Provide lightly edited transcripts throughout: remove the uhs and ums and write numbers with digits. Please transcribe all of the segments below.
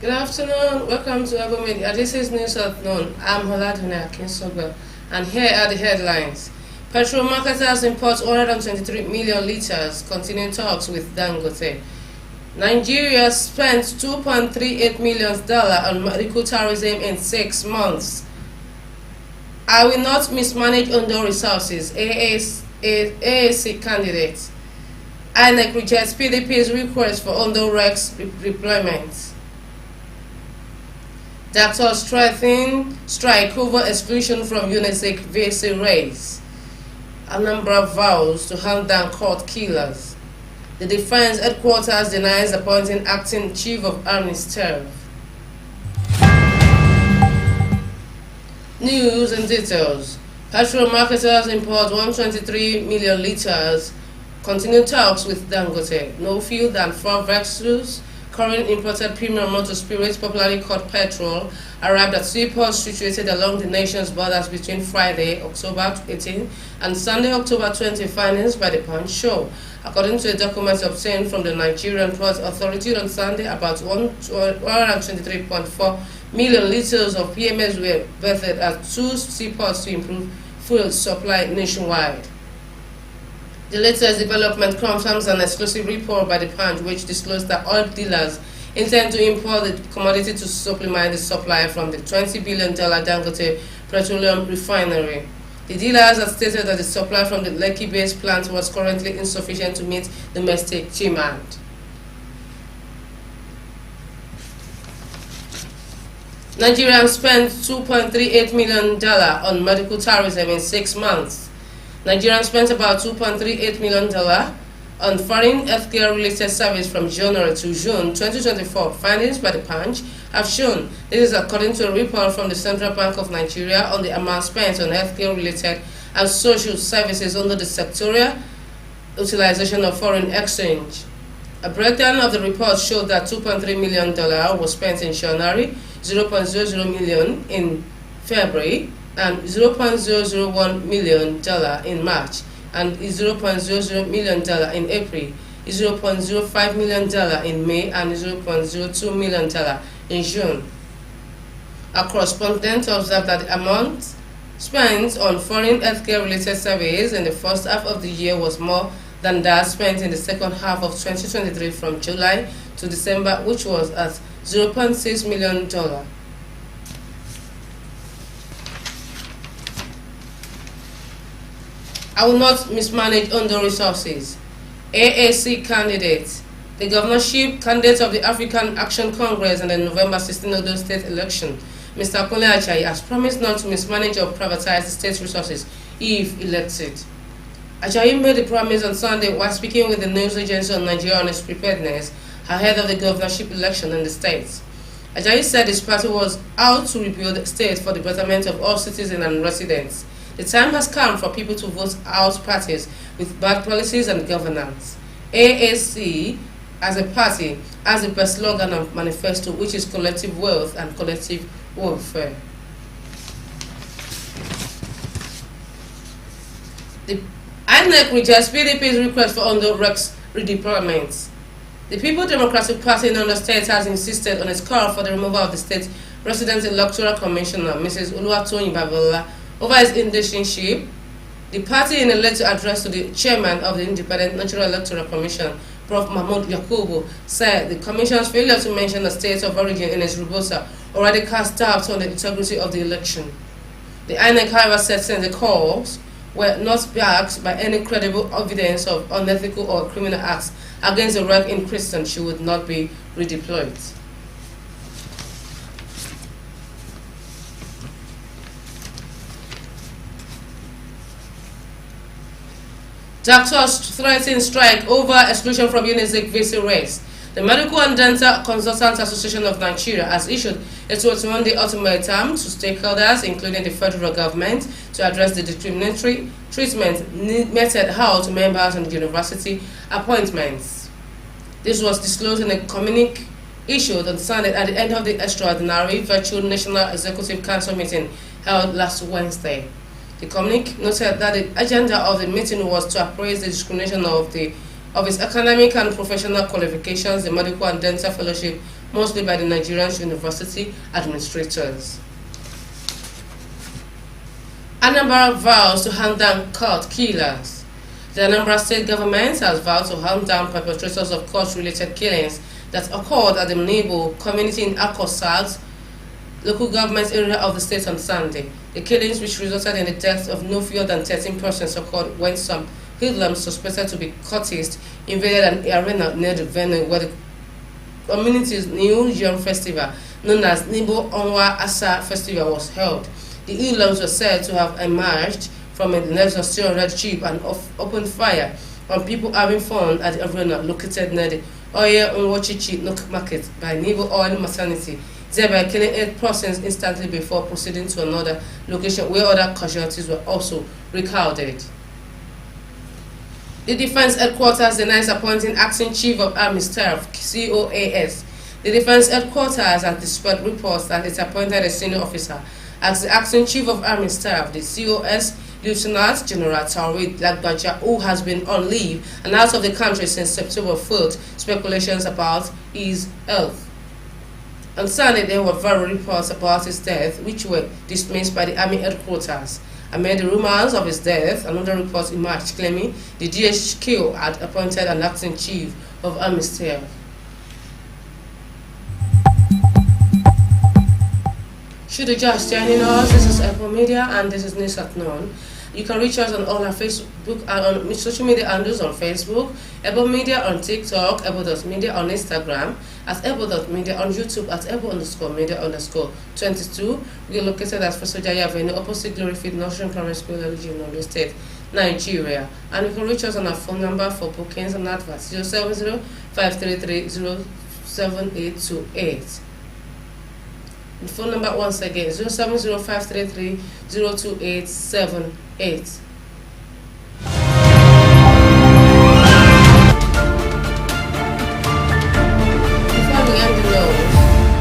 Good afternoon. Welcome to Abo Media. This is News at Noon. I'm Holadune Akinsoga, and here are the headlines. Petrol marketers import 123 million litres, continue talks with Dangote. Nigeria spent $2.38 million on medical tourism in 6 months. I will not mismanage Ondo resources, AAC candidate. INEC rejects PDP's request for Ondo Rex deployment. Doctors strengthen strike over exclusion from UNICEF VC race. Anambra vows to hunt down court killers. The defense headquarters denies appointing acting chief of army staff. News and details. Petrol marketers import 123 million litres. Continue talks with Dangote. No fuel than 4 vessels. Current imported premium motor spirits, popularly called petrol, arrived at seaports situated along the nation's borders between Friday, October 18, and Sunday, October 20, findings by the Punch show. According to a document obtained from the Nigerian Port Authority on Sunday, about 123.4 million litres of PMS were berthed at 2 seaports to improve fuel supply nationwide. The latest development confirms an exclusive report by the Punch which disclosed that oil dealers intend to import the commodity to supplement the supply from the $20 billion Dangote Petroleum Refinery. The dealers have stated that the supply from the Lekki-based plant was currently insufficient to meet domestic demand. Nigerians spent $2.38 million on medical tourism in 6 months. Nigerians spent about $2.38 million on foreign healthcare-related service from January to June 2024. Findings by the Punch have shown this is according to a report from the Central Bank of Nigeria on the amount spent on healthcare-related and social services under the sectorial utilization of foreign exchange. A breakdown of the report showed that $2.3 million was spent in January, $0.00 million in February, and $0.001 million in March, and $0.00 million in April, $0.05 million in May, and $0.02 million in June. A correspondent observed that the amount spent on foreign healthcare-related services in the first half of the year was more than that spent in the second half of 2023 from July to December, which was at $0.6 million. I will not mismanage Ondo resources. AAC candidate. The governorship candidate of the African Action Congress in the November 16 Ondo State election, Mr. Kunle Ajayi, has promised not to mismanage or privatize the state's resources if elected. Ajayi made the promise on Sunday while speaking with the news agency on Nigeria on its preparedness ahead of the governorship election in the state. Ajayi said his party was out to rebuild the state for the betterment of all citizens and residents. The time has come for people to vote out parties with bad policies and governance. AAC, as a party, has the best slogan and manifesto, which is collective wealth and collective welfare. The INEC rejects PDP's request for Ondo Rex redeployment. The People Democratic Party in Ondo State has insisted on its call for the removal of the state resident electoral commissioner, Mrs. Oluwatoyin Babalola, over his internship. The party, in a letter addressed to the chairman of the Independent National Electoral Commission, Prof. Mahmoud Yakubu, said the commission's failure to mention the state of origin in its robusta already cast doubts on the integrity of the election. The INEC, however, said since the calls were not backed by any credible evidence of unethical or criminal acts against the rank in Christian, she would not be redeployed. Doctors threaten strike over exclusion from UNICEF VC race. The Medical and Dental Consultants Association of Nigeria has issued a 21-day ultimatum to stakeholders, including the federal government, to address the discriminatory treatment meted out to members and university appointments. This was disclosed in a communique issued on Sunday at the end of the extraordinary virtual National Executive Council meeting held last Wednesday. The communique noted that the agenda of the meeting was to appraise the discrimination of the of his academic and professional qualifications, the medical and dental fellowship, mostly by the Nigerian university administrators. Anambra vows to hunt down court killers. The Anambra state government has vowed to hunt down perpetrators of court-related killings that occurred at the Nebo community in Akosat, local government area of the state on Sunday. The killings, which resulted in the deaths of no fewer than 13 persons, occurred when some hoodlums suspected to be cultists invaded an arena near the venue where the community's new yam festival, known as Nebo Onwa Asa Festival, was held. The hoodlums were said to have emerged from a Lexus 200 jeep and opened fire on people having fun at the arena located near the Oye Nwachichi market by Nebo Oil Maternity, thereby killing 8 persons instantly before proceeding to another location where other casualties were also recorded. The Defense Headquarters denies appointing Acting Chief of Army Staff, COAS. The Defense Headquarters has dispelled reports that it appointed a senior officer as the Acting Chief of Army Staff, the COS, Lieutenant General Tawhid Lagbaja, who has been on leave and out of the country since September 4th, speculations about his health. On Sunday, there were various reports about his death, which were dismissed by the Army Headquarters. Amid the rumors of his death, another report emerged claiming the DHQ had appointed an Acting Chief of Army Staff. Should you just joining us, this is Apple Media and this is News at Noon. You can reach us on all our Facebook and on social media handles on Facebook, Apple Media on TikTok, Apple.media on Instagram, at Apple.media on YouTube at Apple_media_22. We are located at Fasojaya Avenue, opposite Glory Field Nursery Primary School, in Ondo State, Nigeria. And you can reach us on our phone number for bookings and adverts 070-533-07828. The phone number once again 070-533-02878. Before we end the news,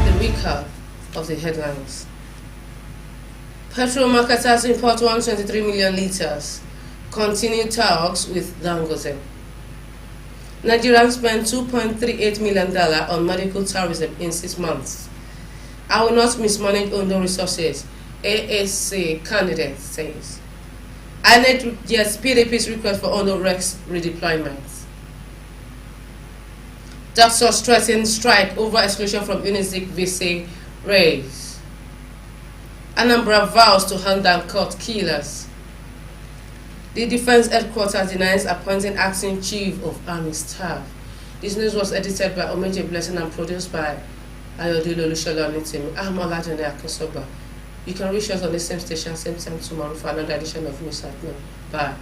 the recap of the headlines. Petrol marketers import 123 million litres. Continue talks with Dangote. Nigerians spent $2.38 million on medical tourism in 6 months. I will not mismanage Ondo resources, ASC candidate says. INEC rejects PDP's request for Ondo Rex redeployment. Doctors threaten strike over exclusion from UNIZIK VC raise. Anambra vows to hunt down court killers. The Defense Headquarters denies appointing Acting Chief of Army Staff. This news was edited by Omeje Blessing and produced by Ayodele Olusola Onitimi. I'm Oladune Akinsoba. You can reach us on the same station, same time tomorrow for another edition of News at Noon. Bye.